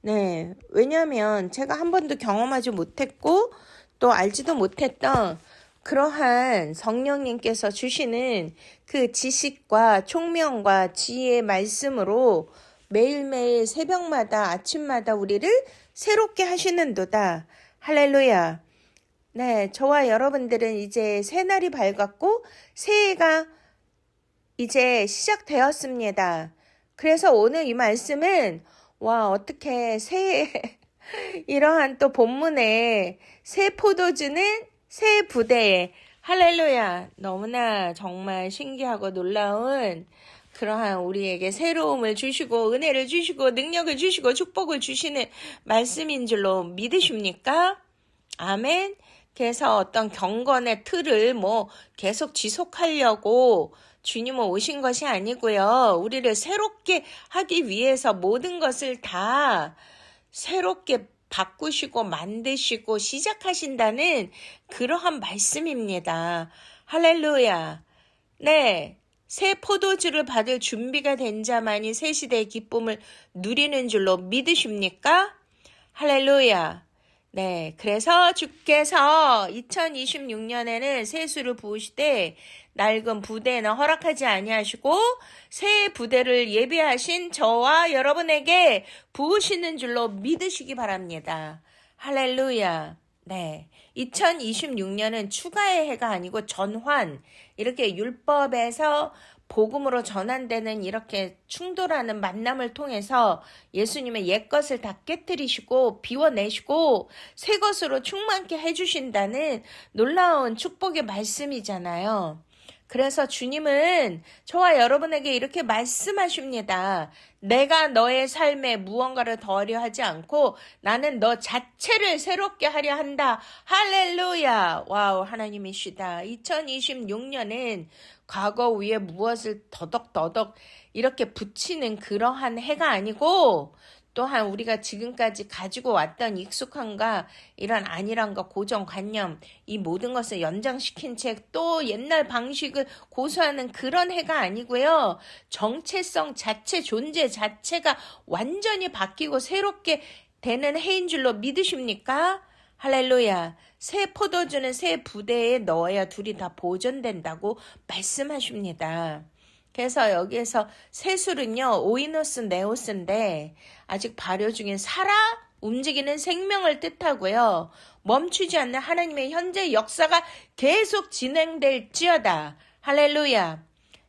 Speaker 1: 네, 왜냐하면 제가 한 번도 경험하지 못했고 또 알지도 못했던 그러한 성령님께서 주시는 그 지식과 총명과 지혜의 말씀으로 매일매일 새벽마다 아침마다 우리를 새롭게 하시는도다. 할렐루야. 네, 저와 여러분들은 이제 새날이 밝았고 새해가 이제 시작되었습니다. 그래서 오늘 이 말씀은 어떻게 새해 이러한 또 본문에 새 포도주는 새 부대에 할렐루야 너무나 정말 신기하고 놀라운 그러한 우리에게 새로움을 주시고 은혜를 주시고 능력을 주시고 축복을 주시는 말씀인 줄로 믿으십니까? 아멘. 그래서 어떤 경건의 틀을 계속 지속하려고 주님은 오신 것이 아니고요. 우리를 새롭게 하기 위해서 모든 것을 다 새롭게 바꾸시고 만드시고 시작하신다는 그러한 말씀입니다. 할렐루야. 네. 새 포도주를 받을 준비가 된 자만이 새 시대의 기쁨을 누리는 줄로 믿으십니까? 할렐루야. 네, 그래서 주께서 2026년에는 세수를 부으시되 낡은 부대는 허락하지 아니하시고 새 부대를 예비하신 저와 여러분에게 부으시는 줄로 믿으시기 바랍니다. 할렐루야. 네, 2026년은 추가의 해가 아니고 전환, 이렇게 율법에서 복음으로 전환되는 이렇게 충돌하는 만남을 통해서 예수님의 옛것을 다 깨뜨리시고 비워내시고 새 것으로 충만케 해주신다는 놀라운 축복의 말씀이잖아요. 그래서 주님은 저와 여러분에게 이렇게 말씀하십니다. 내가 너의 삶에 무언가를 더하려 하지 않고 나는 너 자체를 새롭게 하려 한다. 할렐루야. 와우, 하나님이시다. 2026년은 과거 위에 무엇을 더덕더덕 이렇게 붙이는 그러한 해가 아니고 또한 우리가 지금까지 가지고 왔던 익숙함과 이런 안일함과 고정관념, 이 모든 것을 연장시킨 채 또 옛날 방식을 고수하는 그런 해가 아니고요. 정체성 자체, 존재 자체가 완전히 바뀌고 새롭게 되는 해인 줄로 믿으십니까? 할렐루야. 새 포도주는 새 부대에 넣어야 둘이 다 보존된다고 말씀하십니다. 그래서 여기에서 세술은요, 오이노스 네오스인데 아직 발효 중인 살아 움직이는 생명을 뜻하고요. 멈추지 않는 하나님의 현재 역사가 계속 진행될지어다. 할렐루야.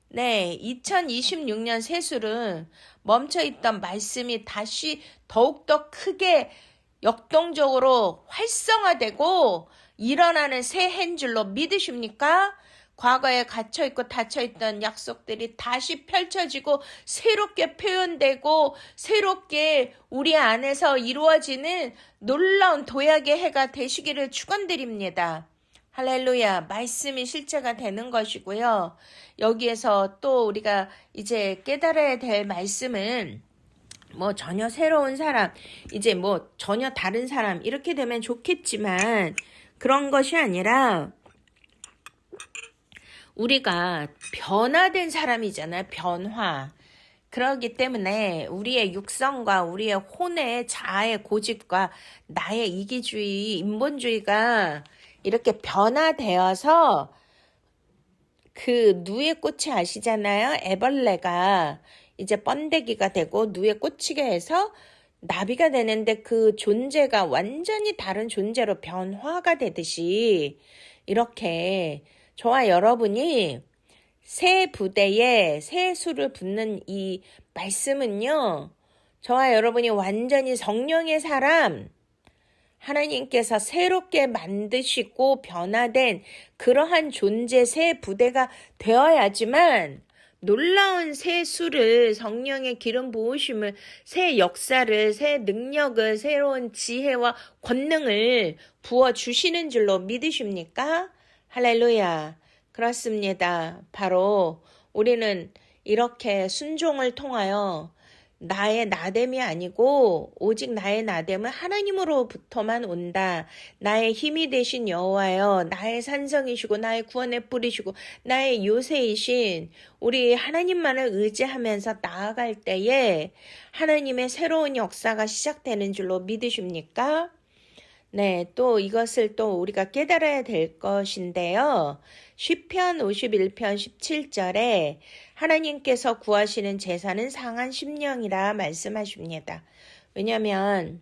Speaker 1: 네, 2026년 세술은 멈춰있던 말씀이 다시 더욱더 크게 역동적으로 활성화되고 일어나는 새 해인 줄로 믿으십니까? 과거에 갇혀있고 닫혀있던 약속들이 다시 펼쳐지고 새롭게 표현되고 새롭게 우리 안에서 이루어지는 놀라운 도약의 해가 되시기를 축원드립니다. 할렐루야. 말씀이 실제가 되는 것이고요. 여기에서 또 우리가 이제 깨달아야 될 말씀은 전혀 새로운 사람, 이제 전혀 다른 사람 이렇게 되면 좋겠지만 그런 것이 아니라 우리가 변화된 사람이잖아요. 변화. 그렇기 때문에 우리의 육성과 우리의 혼의 자아의 고집과 나의 이기주의, 인본주의가 이렇게 변화되어서 그 누에 꽃이 아시잖아요. 애벌레가 이제 번데기가 되고 누에 꽂히게 해서 나비가 되는데 그 존재가 완전히 다른 존재로 변화가 되듯이 이렇게 저와 여러분이 새 부대에 새 수를 붓는 이 말씀은요. 저와 여러분이 완전히 성령의 사람, 하나님께서 새롭게 만드시고 변화된 그러한 존재 새 부대가 되어야지만 놀라운 새 수를 성령의 기름 부으심을 새 역사를 새 능력을 새로운 지혜와 권능을 부어주시는 줄로 믿으십니까? 할렐루야. 그렇습니다. 바로 우리는 이렇게 순종을 통하여 나의 나됨이 아니고 오직 나의 나됨은 하나님으로부터만 온다. 나의 힘이 되신 여호와여, 나의 산성이시고 나의 구원의 뿌리시고 나의 요새이신 우리 하나님만을 의지하면서 나아갈 때에 하나님의 새로운 역사가 시작되는 줄로 믿으십니까? 네, 또 이것을 또 우리가 깨달아야 될 것인데요. 시편 51편 17절에 하나님께서 구하시는 제사는 상한 심령이라 말씀하십니다. 왜냐하면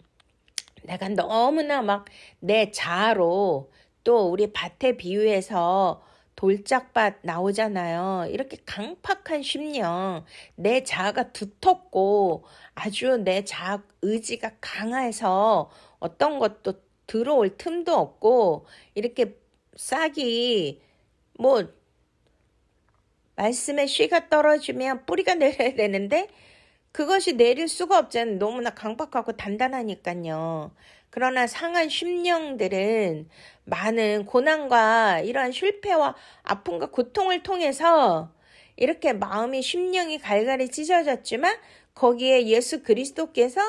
Speaker 1: 내가 너무나 막 내 자아로 또 우리 밭에 비유해서 돌짝밭 나오잖아요. 이렇게 강팍한 심령, 내 자아가 두텁고 아주 내 자아 의지가 강해서 어떤 것도 들어올 틈도 없고 이렇게 싹이 뭐 말씀에 씨가 떨어지면 뿌리가 내려야 되는데 그것이 내릴 수가 없잖아요. 너무나 강박하고 단단하니까요. 그러나 상한 심령들은 많은 고난과 이러한 실패와 아픔과 고통을 통해서 이렇게 마음이 심령이 갈갈이 찢어졌지만 거기에 예수 그리스도께서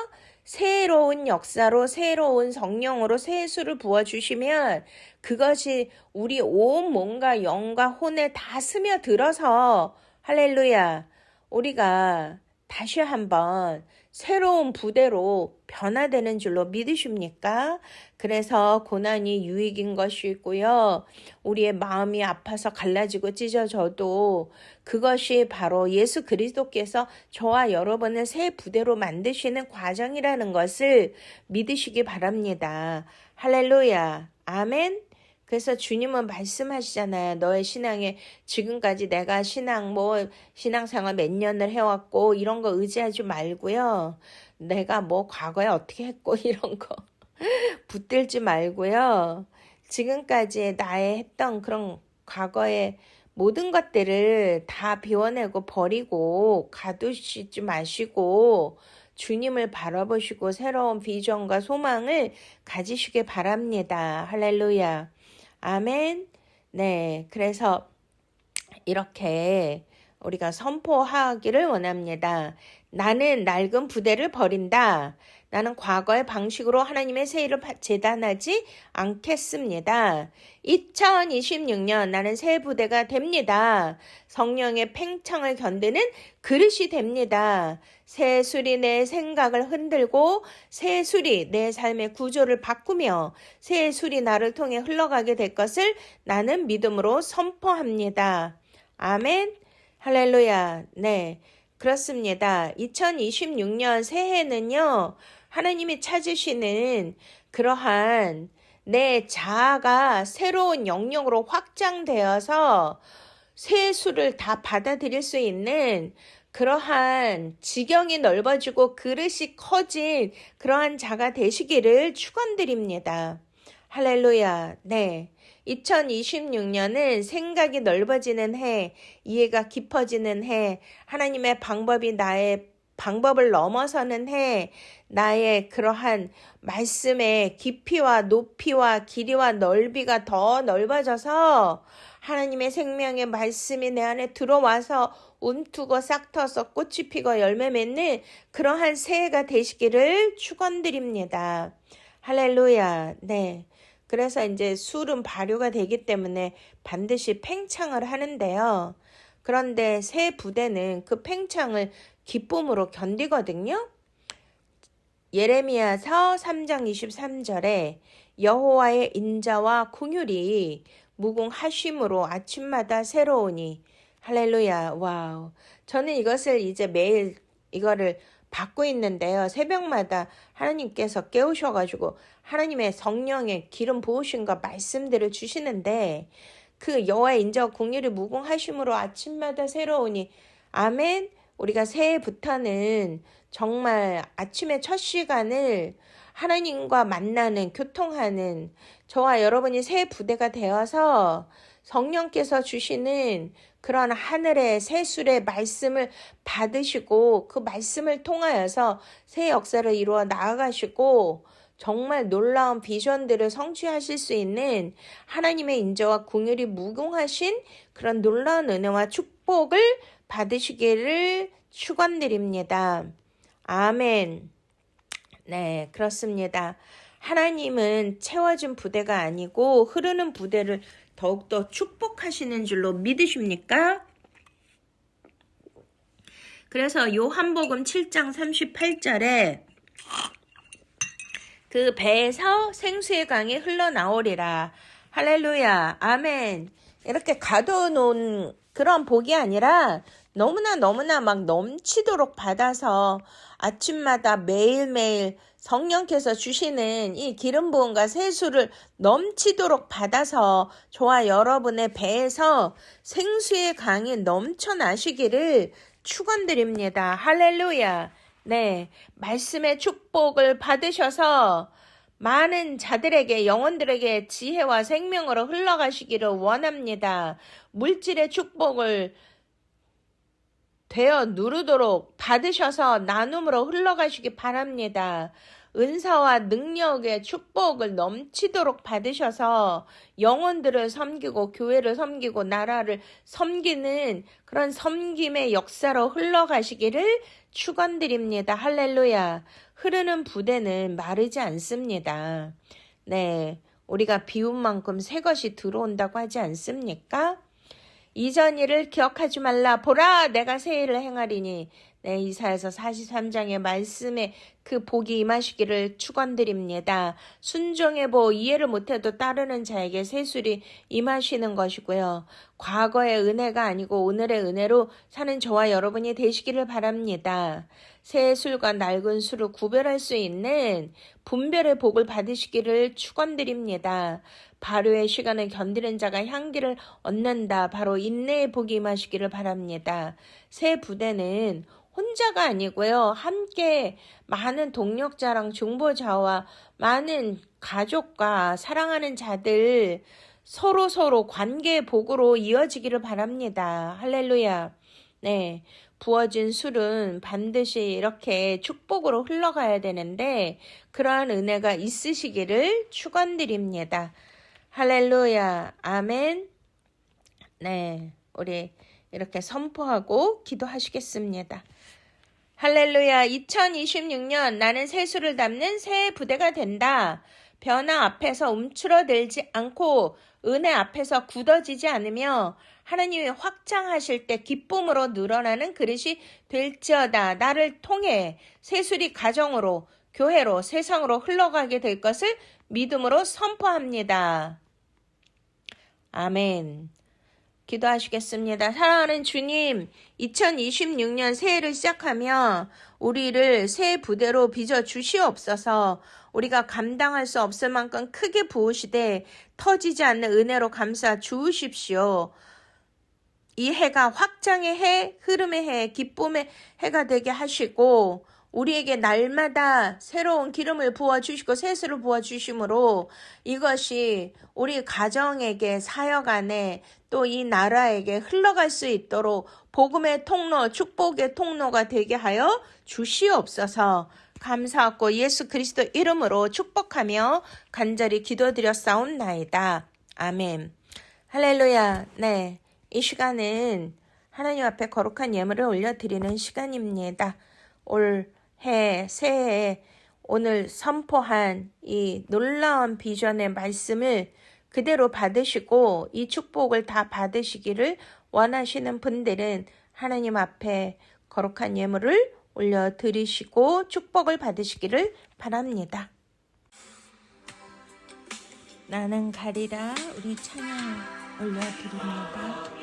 Speaker 1: 새로운 역사로 새로운 성령으로 새 수를 부어주시면 그것이 우리 온 몸과 영과 혼에 다 스며들어서 할렐루야 우리가 다시 한번 새로운 부대로 변화되는 줄로 믿으십니까? 그래서 고난이 유익인 것이고요. 우리의 마음이 아파서 갈라지고 찢어져도 그것이 바로 예수 그리스도께서 저와 여러분을 새 부대로 만드시는 과정이라는 것을 믿으시기 바랍니다. 할렐루야. 아멘. 그래서 주님은 말씀하시잖아요. 너의 신앙에 지금까지 내가 신앙생활 몇 년을 해왔고 이런 거 의지하지 말고요. 내가 뭐 과거에 어떻게 했고 이런 거 붙들지 말고요. 지금까지 나의 했던 그런 과거의 모든 것들을 다 비워내고 버리고 가두시지 마시고 주님을 바라보시고 새로운 비전과 소망을 가지시길 바랍니다. 할렐루야. 아멘. 네, 그래서 이렇게 우리가 선포하기를 원합니다. 나는 낡은 부대를 버린다. 나는 과거의 방식으로 하나님의 새 일을 재단하지 않겠습니다. 2026년 나는 새 부대가 됩니다. 성령의 팽창을 견디는 그릇이 됩니다. 새 술이 내 생각을 흔들고 새 술이 내 삶의 구조를 바꾸며 새 술이 나를 통해 흘러가게 될 것을 나는 믿음으로 선포합니다. 아멘. 할렐루야. 네. 그렇습니다. 2026년 새해는요. 하나님이 찾으시는 그러한 내 자아가 새로운 영역으로 확장되어서 새 수를 다 받아들일 수 있는 그러한 지경이 넓어지고 그릇이 커진 그러한 자가 되시기를 축원드립니다. 할렐루야. 네. 2026년은 생각이 넓어지는 해, 이해가 깊어지는 해, 하나님의 방법이 나의 방법을 넘어서는 해, 나의 그러한 말씀의 깊이와 높이와 길이와 넓이가 더 넓어져서 하나님의 생명의 말씀이 내 안에 들어와서 움트고 싹터서 꽃이 피고 열매 맺는 그러한 새해가 되시기를 축원드립니다. 할렐루야. 네. 그래서 이제 술은 발효가 되기 때문에 반드시 팽창을 하는데요. 그런데 새 부대는 그 팽창을 기쁨으로 견디거든요. 예레미야서 3장 23절에 여호와의 인자와 긍휼이 무궁하심으로 아침마다 새로우니 할렐루야. 와우. 저는 이것을 이제 매일 이거를 받고 있는데요. 새벽마다 하나님께서 깨우셔가지고 하나님의 성령의 기름 부으심과 말씀들을 주시는데 그 여호와의 인자와 긍휼이 무궁하심으로 아침마다 새로우니 아멘. 우리가 새해부터는 정말 아침의 첫 시간을 하나님과 만나는 교통하는 저와 여러분이 새 부대가 되어서 성령께서 주시는 그런 하늘의 새술의 말씀을 받으시고 그 말씀을 통하여서 새 역사를 이루어 나아가시고 정말 놀라운 비전들을 성취하실 수 있는 하나님의 인자와 긍휼이 무궁하신 그런 놀라운 은혜와 축복을 받으시기를 축원드립니다. 아멘. 네, 그렇습니다. 하나님은 채워진 부대가 아니고 흐르는 부대를 더욱더 축복하시는 줄로 믿으십니까? 그래서 요한복음 7장 38절에 그 배에서 생수의 강이 흘러나오리라. 할렐루야. 아멘. 이렇게 가둬놓은 그런 복이 아니라 너무나 막 넘치도록 받아서 아침마다 매일매일 성령께서 주시는 이 기름 부음과 세수를 넘치도록 받아서 저와 여러분의 배에서 생수의 강이 넘쳐나시기를 축원드립니다. 할렐루야. 네, 말씀의 축복을 받으셔서 많은 자들에게, 영혼들에게 지혜와 생명으로 흘러가시기를 원합니다. 물질의 축복을 되어 누르도록 받으셔서 나눔으로 흘러가시기 바랍니다. 은사와 능력의 축복을 넘치도록 받으셔서 영혼들을 섬기고 교회를 섬기고 나라를 섬기는 그런 섬김의 역사로 흘러가시기를 축원드립니다. 할렐루야. 흐르는 부대는 마르지 않습니다. 네, 우리가 비운 만큼 새 것이 들어온다고 하지 않습니까? 이전 일을 기억하지 말라. 보라, 내가 새 일을 행하리니. 네, 이사야서 43장의 말씀에 그 복이 임하시기를 축원드립니다. 순종의 복, 이해를 못해도 따르는 자에게 새술이 임하시는 것이고요. 과거의 은혜가 아니고 오늘의 은혜로 사는 저와 여러분이 되시기를 바랍니다. 새 술과 낡은 술을 구별할 수 있는 분별의 복을 받으시기를 축원드립니다. 발효의 시간을 견디는 자가 향기를 얻는다. 바로 인내의 복이 임하시기를 바랍니다. 새 부대는 혼자가 아니고요. 함께 많은 동력자랑 중보자와 많은 가족과 사랑하는 자들 서로 관계의 복으로 이어지기를 바랍니다. 할렐루야. 네, 부어진 술은 반드시 이렇게 축복으로 흘러가야 되는데 그러한 은혜가 있으시기를 축원드립니다. 할렐루야. 아멘. 네, 우리 이렇게 선포하고 기도하시겠습니다. 할렐루야. 2026년 나는 새수를 담는 새 부대가 된다. 변화 앞에서 움츠러들지 않고 은혜 앞에서 굳어지지 않으며 하나님이 확장하실 때 기쁨으로 늘어나는 그릇이 될지어다. 나를 통해 새술이 가정으로, 교회로, 세상으로 흘러가게 될 것을 믿음으로 선포합니다. 아멘. 기도하시겠습니다. 사랑하는 주님, 2026년 새해를 시작하며 우리를 새 부대로 빚어 주시옵소서. 우리가 감당할 수 없을 만큼 크게 부으시되 터지지 않는 은혜로 감싸 주우십시오. 이 해가 확장의 해, 흐름의 해, 기쁨의 해가 되게 하시고 우리에게 날마다 새로운 기름을 부어주시고 새수를 부어주심으로 이것이 우리 가정에게, 사역 안에 또 이 나라에게 흘러갈 수 있도록 복음의 통로, 축복의 통로가 되게 하여 주시옵소서. 감사하고 예수 그리스도 이름으로 축복하며 간절히 기도드렸사옵나이다. 아멘. 할렐루야. 네, 이 시간은 하나님 앞에 거룩한 예물을 올려드리는 시간입니다. 올해 새해에 오늘 선포한 이 놀라운 비전의 말씀을 그대로 받으시고 이 축복을 다 받으시기를 원하시는 분들은 하나님 앞에 거룩한 예물을 올려드리시고 축복을 받으시기를 바랍니다. 나는 가리라. 우리 찬양 올려드립니다.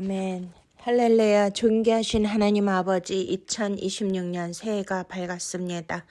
Speaker 1: 아멘. 할렐루야. 존귀하신 하나님 아버지, 2026년 새해가 밝았습니다.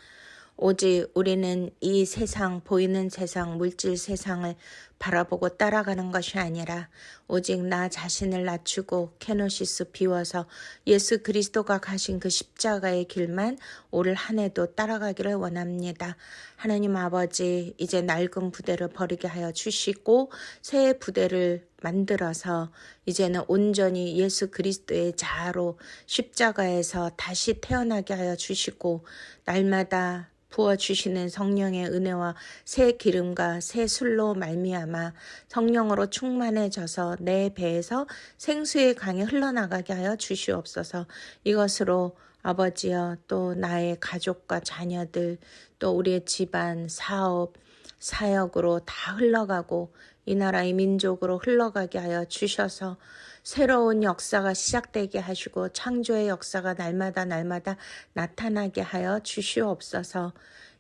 Speaker 1: 오직 우리는 이 세상, 보이는 세상, 물질 세상을 바라보고 따라가는 것이 아니라 오직 나 자신을 낮추고 케노시스 비워서 예수 그리스도가 가신 그 십자가의 길만 올 한 해도 따라가기를 원합니다. 하나님 아버지, 이제 낡은 부대를 버리게 하여 주시고 새 부대를 만들어서 이제는 온전히 예수 그리스도의 자아로 십자가에서 다시 태어나게 하여 주시고 날마다 부어주시는 성령의 은혜와 새 기름과 새 술로 말미암아 성령으로 충만해져서 내 배에서 생수의 강이 흘러나가게 하여 주시옵소서. 이것으로 아버지여, 또 나의 가족과 자녀들, 또 우리의 집안, 사업, 사역으로 다 흘러가고 이 나라의 민족으로 흘러가게 하여 주셔서 새로운 역사가 시작되게 하시고 창조의 역사가 날마다 나타나게 하여 주시옵소서.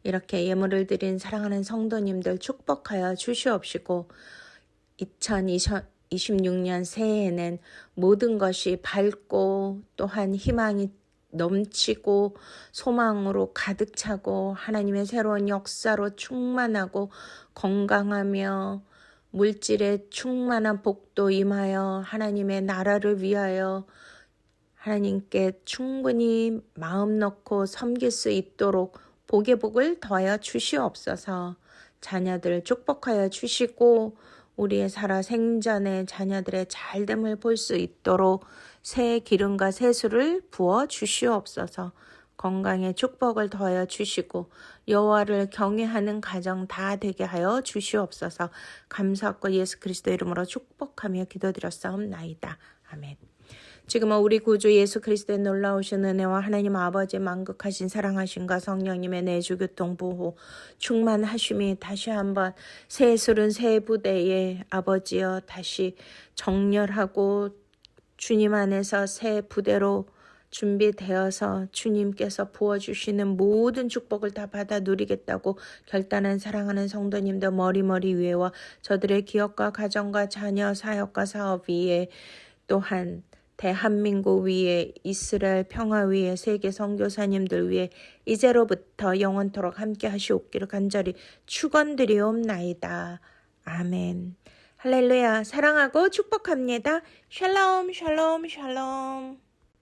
Speaker 1: 이렇게 예물을 드린 사랑하는 성도님들 축복하여 주시옵시고 2026년 새해에는 모든 것이 밝고 또한 희망이 넘치고 소망으로 가득 차고 하나님의 새로운 역사로 충만하고 건강하며 물질에 충만한 복도 임하여 하나님의 나라를 위하여 하나님께 충분히 마음 넣고 섬길 수 있도록 복의 복을 더하여 주시옵소서. 자녀들을 축복하여 주시고 우리의 살아 생전에 자녀들의 잘됨을 볼 수 있도록 새 기름과 새 술을 부어 주시옵소서. 건강에 축복을 더하여 주시고 여호와를 경외하는 가정 다 되게 하여 주시옵소서. 감사하고 예수 그리스도 이름으로 축복하며 기도드렸사옵나이다. 아멘. 지금은 우리 구주 예수 그리스도의 놀라우신 은혜와 하나님 아버지의 만극하신 사랑하심과 성령님의 내주 교통 보호 충만하심이 다시 한번 새 술은 새 부대에 아버지여 다시 정렬하고 주님 안에서 새 부대로 준비되어서 주님께서 부어주시는 모든 축복을 다 받아 누리겠다고 결단한 사랑하는 성도님들 머리 위에와 저들의 기업과 가정과 자녀 사역과 사업 위에 또한 대한민국 위에 이스라엘 평화 위에 세계 선교사님들 위에 이제로부터 영원토록 함께 하시옵기를 간절히 축원드리옵나이다. 아멘. 할렐루야. 사랑하고 축복합니다. 샬롬 샬롬 샬롬.